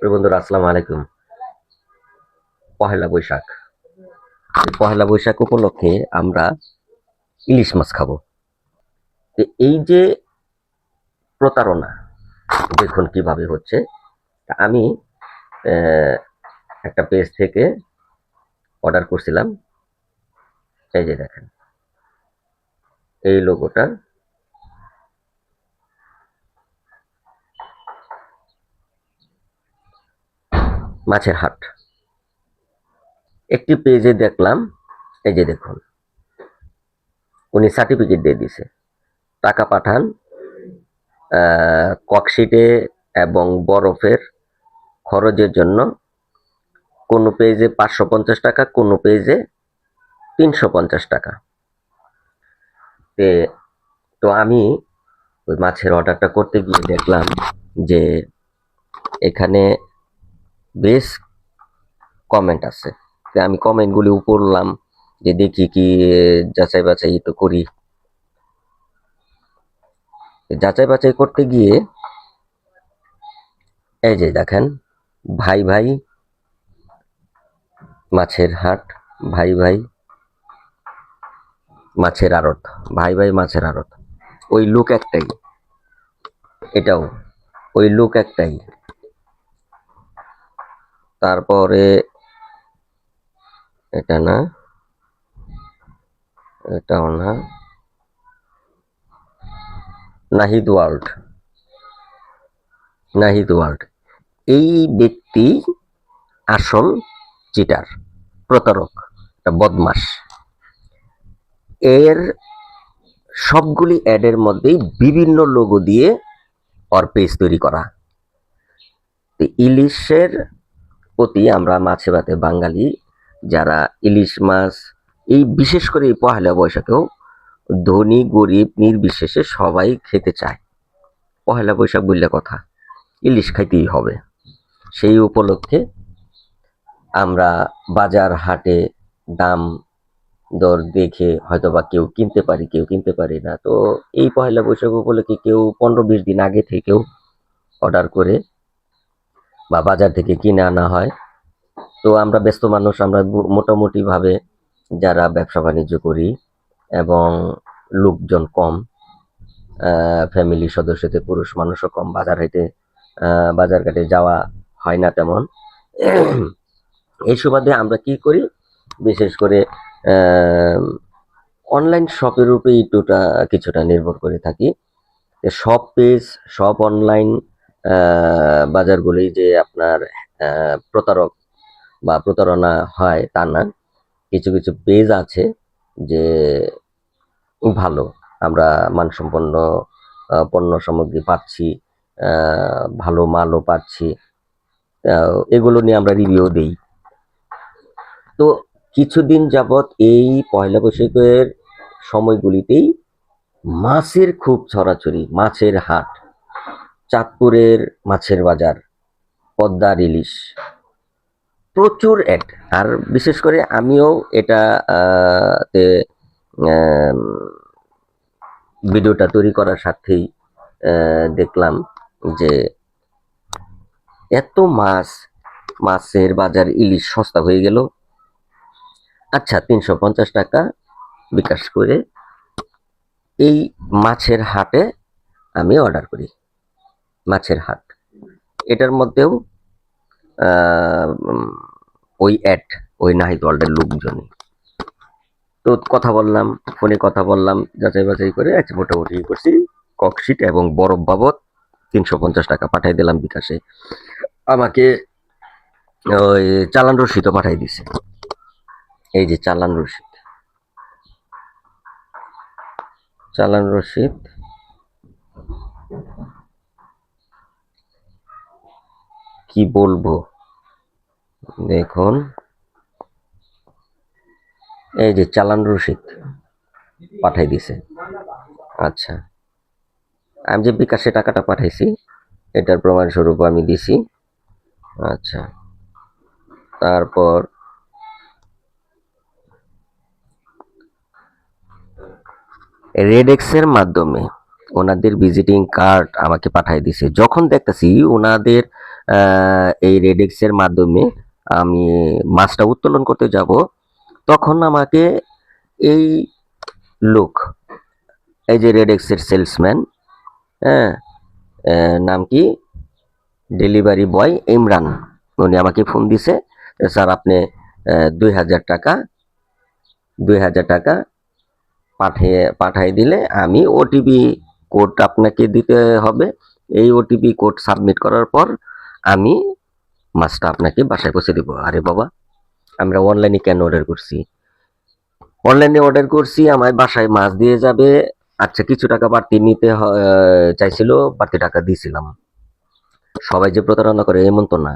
প্রিয় বন্ধুরা, আসসালামু আলাইকুম। পহেলা বৈশাখ। পহেলা বৈশাখ উপলক্ষে আমরা ইলিশ মাছ খাবো। এই যে প্রতারণা, দেখুন কিভাবে হচ্ছে। আমি আহ, একটা পেজ থেকে অর্ডার করছিলাম। এই যে দেখেন, এই লোগোটা। মাছের হাট একটি পেজে দেখলাম। এই যে দেখুন, উনি সার্টিফিকেট দিয়ে দিছে, টাকা পাঠান ককশিটে এবং বরফের খরচের জন্য। কোনো পেজে 550 টাকা, কোনো পেজে 350 টাকা। তো আমি ওই মাছের অর্ডারটা করতে গিয়ে দেখলাম যে এখানে বেশ কমেন্ট আছে। তো আমি কমেন্টগুলি পড়লাম, যে দেখি কি যাচাই বাছাই তো করি। যাচাই বাছাই করতে গিয়ে এই যে দেখেন, ভাই ভাই মাছের হাট, ভাই ভাই মাছের আড়ত, ভাই ভাই মাছের আড়ত, ওই লুক একটাই। এটাও ওই লুক একটাই। তারপরে এটা না, এটাও না, নাহিদ ওয়ার্ল্ড, নাহিদ ওয়ার্ল্ড। এই ব্যক্তি আসল চিটার, প্রতারক, একটা বদমাস। এর সবগুলি অ্যাডের মধ্যেই বিভিন্ন লোগো দিয়ে ওর পেজ তৈরি করা। ইলিশের প্রতি আমরা মাছে ভাতে বাঙালি যারা, ইলিশ মাছ এই বিশেষ করে এই পহেলা বৈশাখেও ধনী গরিব নির্বিশেষে সবাই খেতে চায়। পহেলা বৈশাখ বললে কথা, ইলিশ খাইতেই হবে। সেই উপলক্ষে আমরা বাজার হাটে দাম দর দেখে হয়তোবা কেউ কিনতে পারি, কেউ কিনতে পারি না। তো এই পহেলা বৈশাখ উপলক্ষে কেউ 15-20 দিন আগে থেকেও অর্ডার করে বা বাজার থেকে কিনে আনা হয়। তো আমরা ব্যস্ত মানুষ, আমরা মোটামুটি ভাবে যারা ব্যবসা বাণিজ্য করি এবং লোকজন কম, ফ্যামিলি সদস্যতে পুরুষ মানুষও কম, বাজার ঘাটে যাওয়া হয় না তেমন। এই সুবাদে আমরা কি করি, বিশেষ করে অনলাইন শপের উপরে একটুটা কিছুটা নির্ভর করে থাকি। সব পেজ, সব অনলাইন বাজারগুলি যে আপনার প্রতারক বা প্রতারণা হয় তা না। কিছু কিছু পেজ আছে যে ভালো, আমরা মানসম্পন্ন পণ্য সামগ্রী পাচ্ছি, ভালো মালও পাচ্ছি, এগুলো নিয়ে আমরা রিভিউ দিই। তো কিছুদিন যাবৎ এই পয়লা বৈশাখের সময়গুলিতেই মাছের খুব ছড়াছড়ি। মাছের হাট, চাঁদপুরের মাছের বাজার, পদ্মার ইলিশ, প্রচুর অ্যাড। আর বিশেষ করে আমিও এটা তে ভিডিওটা তৈরি করার সাথেই দেখলাম যে এত মাছ, মাছের বাজার, ইলিশ সস্তা হয়ে গেল। আচ্ছা, 350 টাকা বিকাশ করে এই মাছের হাটে আমি অর্ডার করি। মাছের হাট, এটার মধ্যেও ওই অ্যাড, ওই নাহিদ ওয়ার্ল্ডের লোকজনই। তো কথা বললাম, ফোনে কথা বললাম, যাচাই বাছাই করে মোটামুটি করছি। ককশিট এবং বরফ বাবদ 350 টাকা পাঠাই দিলাম বিকাশে। আমাকে ওই চালান রসিদও পাঠাই দিছে। এই যে চালান রসিদ, চালান রসিদ কি বলবো, দেখুন এই যে চালান রসিদ পাঠাই দিছে। আচ্ছা, আমি যে বিকাশে টাকাটা পাঠাইছি এটার প্রমাণ স্বরূপ আমি দিছি। আচ্ছা, তারপর রেডেক্সের মাধ্যমে ওনাদের ভিজিটিং কার্ড আমাকে পাঠাই দিছে। যখন দেখতেছি ওনাদের এই রেডেক্সের মাধ্যমে আমি মাছটা উত্তোলন করতে যাব, তখন আমাকে এই লোক, এই যে রেডেক্সের সেলসম্যান, হ্যাঁ, নাম কি, ডেলিভারি বয় ইমরান, উনি আমাকে ফোন দিছে, স্যার আপনি 2000 টাকা 2000 টাকা পাঠিয়ে দিলে আমি ওটিপি কোড আপনাকে দিতে হবে। এই ওটিপি কোড সাবমিট করার পর আমি মাছটা আপনাকে বাসায় পৌঁছে দিব। আরে বাবা, আমরা অনলাইনে কেন অর্ডার করছি? অনলাইনে অর্ডার করছি, আমার বাসায় মাছ দিয়ে যাবে। আচ্ছা, কিছু টাকা বাড়তি নিতে চাইছিল, বাড়তি টাকা দিয়েছিলাম। সবাই যে প্রতারণা করে এমন তো না।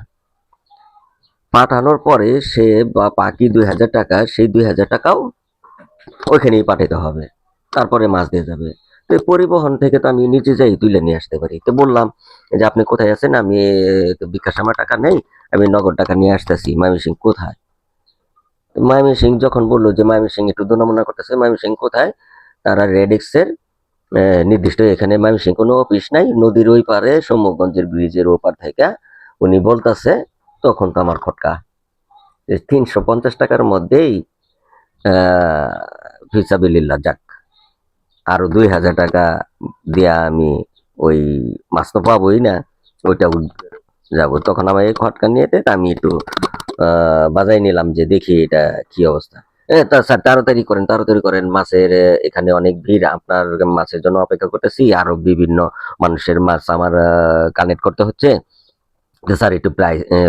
পাঠানোর পরে সে বা বাকি 2000 টাকা, সেই 2000 টাকাও ওইখানেই পাঠাতে হবে, তারপরে মাছ দিয়ে যাবে। তো পরিবহন থেকে তো আমি নিজে যাই তুলে নিয়ে আসতে পারি। তো বললাম যে আপনি কোথায় আছেন, আমি তো বিকাশ আমার টাকা নেই, আমি নগদ টাকা নিয়ে আসতেছি। ময়মনসিংহ কোথায়? ময়মনসিংহ যখন বললো যে ময়মনসিংহ একটু দুনমনা করতেছে, ময়মনসিংহ কোথায়, তারা রেডেক্সের নির্দিষ্ট এখানে ময়মনসিংহ কোনো অফিস নাই, নদীর ওই পারে সম্মুখগঞ্জের ব্রিজের ওপার থেকে উনি বলতেছে। তখন তো আমার খটকা, 350 টাকার মধ্যেই ফিসাবিলিল্লাহ যাক, আরো 2000 টাকা দিয়া আমি ওই মাছ তো পাবোই না, ওইটা যাবো। তখন আমার এই খটকা নিয়ে আমি একটু বাজাই নিলাম যে দেখি এটা কি অবস্থা। তা স্যার তাড়াতাড়ি করেন, মাছের এখানে অনেক ভিড়, আপনার মাছের জন্য অপেক্ষা করতেছি, আরো বিভিন্ন মানুষের মাছ আমার কানেক্ট করতে হচ্ছে। স্যার একটু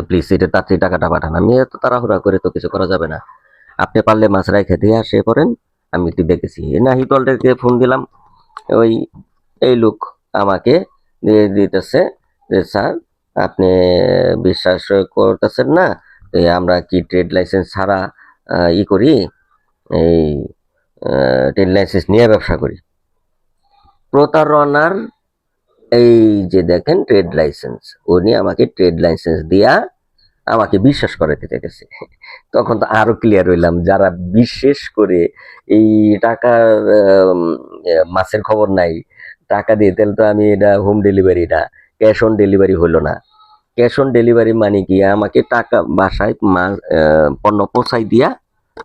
প্লিজ এটা তাড়াতাড়ি টাকাটা পাঠান। আমি এত তাড়াহুড়া করে তো কিছু করা যাবে না, আপনি পারলে মাছ রাইখে দিয়ে আসে পড়েন, আমি একটু দেখেছি। নাহিদ ওয়ার্ল্ডকে ফোন দিলাম, ওই এই লোক আমাকে দিয়ে দিতেছে যে স্যার আপনি বিশ্বাস করতেছেন না, আমরা কি ট্রেড লাইসেন্স ছাড়া করি, এই ট্রেড লাইসেন্স নিয়ে ব্যবসা করি। প্রতারণার এই যে দেখেন ট্রেড লাইসেন্স, উনি আমাকে ট্রেড লাইসেন্স দিয়া আমাকে বিশ্বাস করাতে গেছে। তখন তো আরো ক্লিয়ার হইলাম, যারা বিশেষ করে এই টাকার মাছের খবর নাই, টাকা দিয়ে তাহলে তো আমি এটা হোম ডেলিভারি না, ক্যাশ অন ডেলিভারি হলো না। ক্যাশ অন ডেলিভারি মানে কি, আমাকে টাকা বাসায় পণ্য পৌঁছাই দিয়া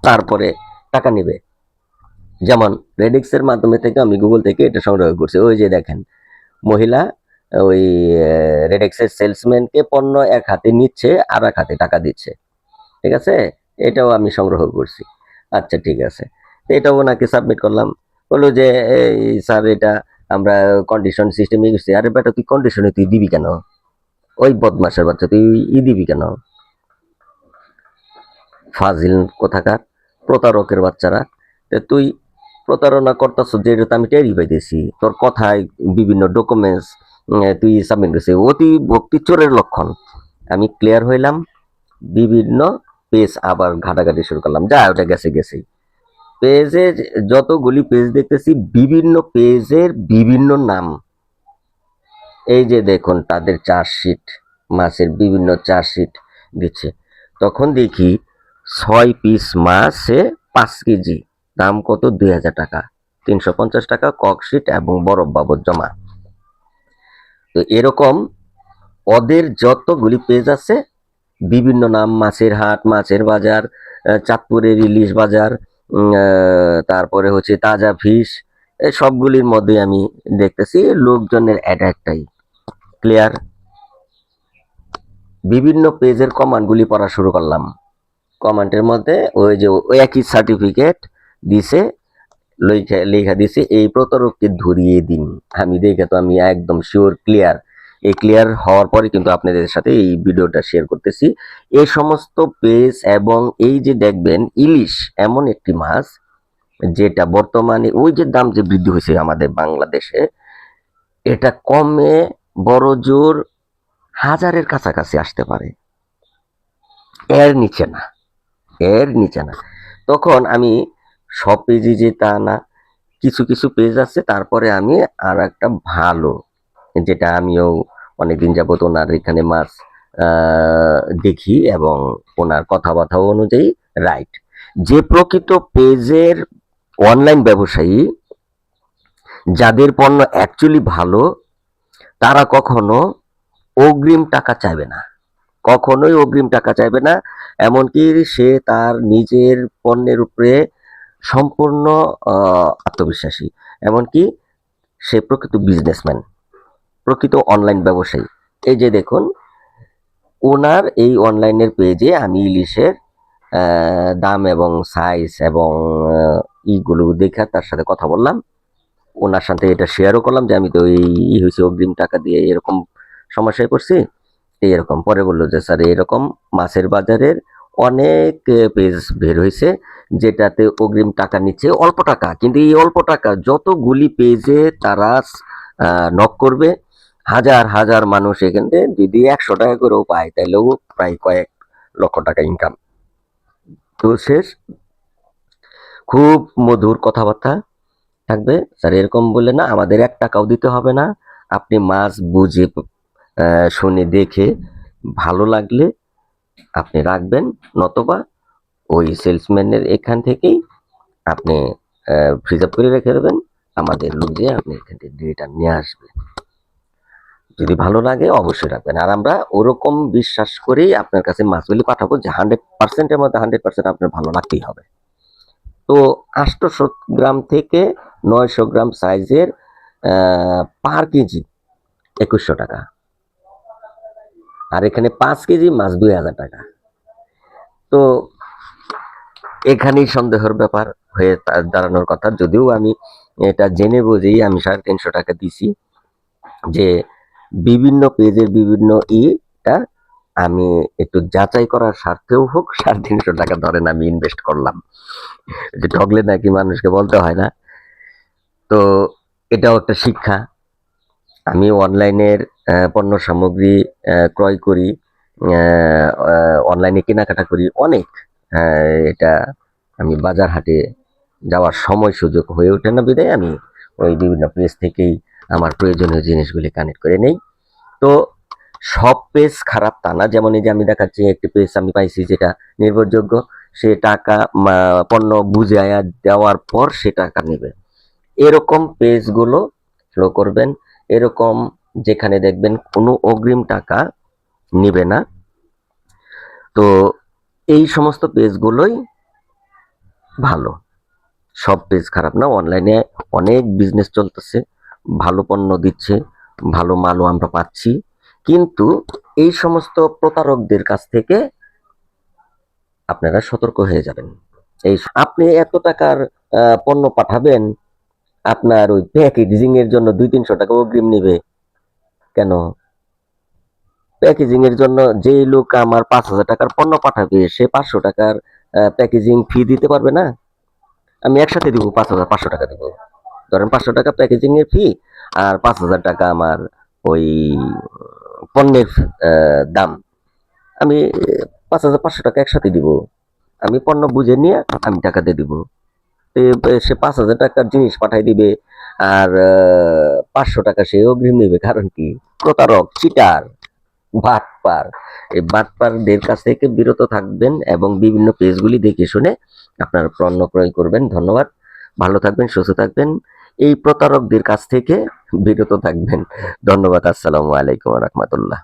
তারপরে টাকা নিবে। যেমন রেডিক্সের মাধ্যমে থেকে আমি গুগল থেকে এটা সংগ্রহ করছি। ওই যে দেখেন, মহিলা ওই রেডেক্সের সেলসম্যানকে পণ্য এক হাতে নিচ্ছে আর এক হাতে টাকা দিচ্ছে, ঠিক আছে, এটাও আমি সংগ্রহ করছি। আচ্ছা ঠিক আছে, এটাও ওনাকে সাবমিট করলাম। বললো যে স্যার এটা আমরা কন্ডিশন সিস্টেমে গেছি। আরে বেটা, তুই কন্ডিশনে তুই দিবি কেন? ওই বদমাসের বাচ্চা, তুই দিবি কেন? ফাজিল কোথাকার, প্রতারকের বাচ্চারা। তুই প্রতারণা করতেছ যে এটা তো আমি টেরি পাইতেছি, তোর কথায় বিভিন্ন ডকুমেন্টস তুই সাবমিট করছিস, অতি ভক্তি চোরের লক্ষণ। আমি ক্লিয়ার হইলাম, বিভিন্ন পেজ আবার ঘাটাঘাটি শুরু করলাম, যা ওটা গেছে গেছেই। পেজের যতগুলি পেজ দেখতেছি, বিভিন্ন পেজের বিভিন্ন নাম। এই যে দেখুন তাদের চার্জশিট, মাছের বিভিন্ন চার্জশিট দিচ্ছে। তখন দেখি 6 পিস মাছে 5 কেজি, দাম কত, 2000 টাকা, 350 টাকা ককশিট এবং বরফ বাবদ জমা। তো এরকম ওদের যতগুলি পেজ আছে, বিভিন্ন নাম, মাছের হাট, মাছের বাজার, চাঁদপুরের ইলিশ বাজার, তারপরে হচ্ছে তাজা ফিশ, এই সবগুলির মধ্যে আমি দেখতেছি লোকজনের অ্যাড একটাই, ক্লিয়ার। বিভিন্ন পেজের কমান্ডগুলি পড়া শুরু করলাম। কমান্ডের মধ্যে ওই যে ওই একই সার্টিফিকেট দিছে, লেখা দিছে এই প্রতারককে ধরিয়ে দিন। আমি দেখে তো আমি একদম শিওর ক্লিয়ার। এই ক্লিয়ার হওয়ার পরে কিন্তু আপনাদের সাথে এই ভিডিওটা শেয়ার করতেছি। এই সমস্ত পেজ এবং এই যে দেখবেন, ইলিশ এমন একটি মাছ যেটা বর্তমানে ওই যে দাম যে বৃদ্ধি হয়েছে আমাদের বাংলাদেশে, এটা কমে বড় জোর 1000-এর কাছাকাছি আসতে পারে, এর নিচে না, এর নিচে না। তখন আমি সব পেজে যে তা না, কিছু কিছু পেজ আছে, তারপরে আমি আর একটা ভালো, যেটা আমিও অনেকদিন যাবত ওনার এখানে মাছ দেখি এবং ওনার কথাবার্তা অনুযায়ী রাইট, যে প্রকৃত পেজের অনলাইন ব্যবসায়ী, যাদের পণ্য অ্যাকচুয়ালি ভালো, তারা কখনো অগ্রিম টাকা চাইবে না। কখনোই অগ্রিম টাকা চাইবে না। এমনকি সে তার নিজের পণ্যের উপরে সম্পূর্ণ আত্মবিশ্বাসী। এমনকি সে প্রকৃত বিজনেসম্যান, প্রকৃত অনলাইন ব্যবসায়ী। এই যে দেখুন, ওনার এই অনলাইনের পেজে আমি ইলিশের দাম এবং সাইজ এবং ইগুলো দেখে তার সাথে কথা বললাম। ওনার সাথে এটা শেয়ারও করলাম যে আমি তো এই হয়েছে অগ্রিম টাকা দিয়ে এরকম সমস্যায় পড়ছি। এরকম পরে বললো যে স্যার এরকম মাছের বাজারের অনেক পেজ বের হয়েছে যেটাতে অগ্রিম টাকা নিচ্ছে অল্প টাকা, কিন্তু এই অল্প টাকা যতগুলি পেজে তারা নক করবে, হাজার হাজার মানুষ এখান থেকে যদি 100 টাকা করেও পায় তাহলেও প্রায় কয়েক লক্ষ টাকা ইনকাম। তো শেষ খুব মধুর কথাবার্তা থাকবে। স্যার এরকম বলে না, আমাদের 1 টাকাও দিতে হবে না, আপনি মাছ বুঝে শুনে দেখে ভালো লাগলে আপনি রাখবেন, নতবা ওই সেলসম্যানের এখান থেকেই আপনি ফ্রিজ আপ করে রেখে দেবেন, আমাদের লোক দিয়ে আপনি এখান থেকে রিটার্ন নিয়ে আসবেন। যদি ভালো লাগে অবশ্যই রাখবেন। আর আমরা ওরকম বিশ্বাস করেই আপনার কাছে মাছগুলি পাঠাবো যে 100%-এর মধ্যে 100% আপনার ভালো লাগতেই হবে। তো 800 গ্রাম থেকে 900 গ্রাম সাইজের পার কেজি 2100 টাকা। আর এখানে 5 কেজি মাছ 2000 টাকা। তো এখানেই সন্দেহের ব্যাপার হয়ে দাঁড়ানোর কথা। যদিও আমি এটা জেনে বুঝেই আমি 350 টাকা দিছি, যে বিভিন্ন পেজের বিভিন্ন ইটা আমি একটু যাচাই করার স্বার্থেও হোক 350 টাকা ধরেন আমি ইনভেস্ট করলাম। যে ঠগলে নাকি মানুষকে বলতে হয় না। তো এটাও একটা শিক্ষা। আমি অনলাইনের পণ্য সামগ্রী ক্রয় করি, অনলাইনে কেনাকাটা করি অনেক। এটা আমি বাজার হাটে যাওয়ার সময় সুযোগ হয়ে ওঠে না বিধায় আমি ওই বিভিন্ন পেজ থেকেই আমার প্রয়োজনীয় জিনিসগুলি কানেক্ট করে নেই। তো সব পেজ খারাপ তা না। যেমন এই যে আমি দেখাচ্ছি একটি পেজ আমি পাইছি যেটা নির্ভরযোগ্য, সে টাকা পণ্য বুঝে দেওয়ার পর সে টাকা নেবে। এরকম পেজগুলো ফলো করবেন, এরকম যেখানে দেখবেন কোনো অগ্রিম টাকা নিবে না। তো এই সমস্ত পেজগুলোই ভালো, সব পেজ খারাপ না। অনলাইনে অনেক বিজনেস চলতেছে, ভালো পণ্য দিচ্ছে, ভালো মালও আমরা পাচ্ছি, কিন্তু এই সমস্ত প্রতারকদের কাছ থেকে আপনারা সতর্ক হয়ে যাবেন। এই আপনি এত টাকার পণ্য পাঠাবেন, আপনার ওই প্যাকেজিং এর জন্য 200-300 টাকা অগ্রিম নেবে কেন? প্যাকেজিং এর জন্য যেই লোক আমার 5000 টাকার পণ্য পাঠাবে সে 500 টাকার প্যাকেজিং ফি দিতে পারবে না? আমি একসাথে দিব, 5500 টাকা দিব। ধরেন 500 টাকা প্যাকেজিং এর ফি আর 5000 টাকা আমার ওই পণ্যের দাম। আমি 5500 টাকা একসাথে দিব। আমি পণ্য বুঝে নিয়ে আমি টাকা দিয়ে দিব। সে 5000 টাকার জিনিস পাঠাই দিবে আর 500 টাকা সে অগ্রিম নেবে। কারণ কি? প্রতারক, চিটার, বাটপার। এই বাটপারদের কাছ থেকে বিরত থাকবেন এবং বিভিন্ন পেজগুলি দেখে শুনে আপনার পণ্য ক্রয় করবেন। ধন্যবাদ। ভালো থাকবেন, সুস্থ থাকবেন। এই প্রতারকদের কাছ থেকে বিরত থাকবেন। ধন্যবাদ। আসসালামু আলাইকুম ওয়া রাহমাতুল্লাহ।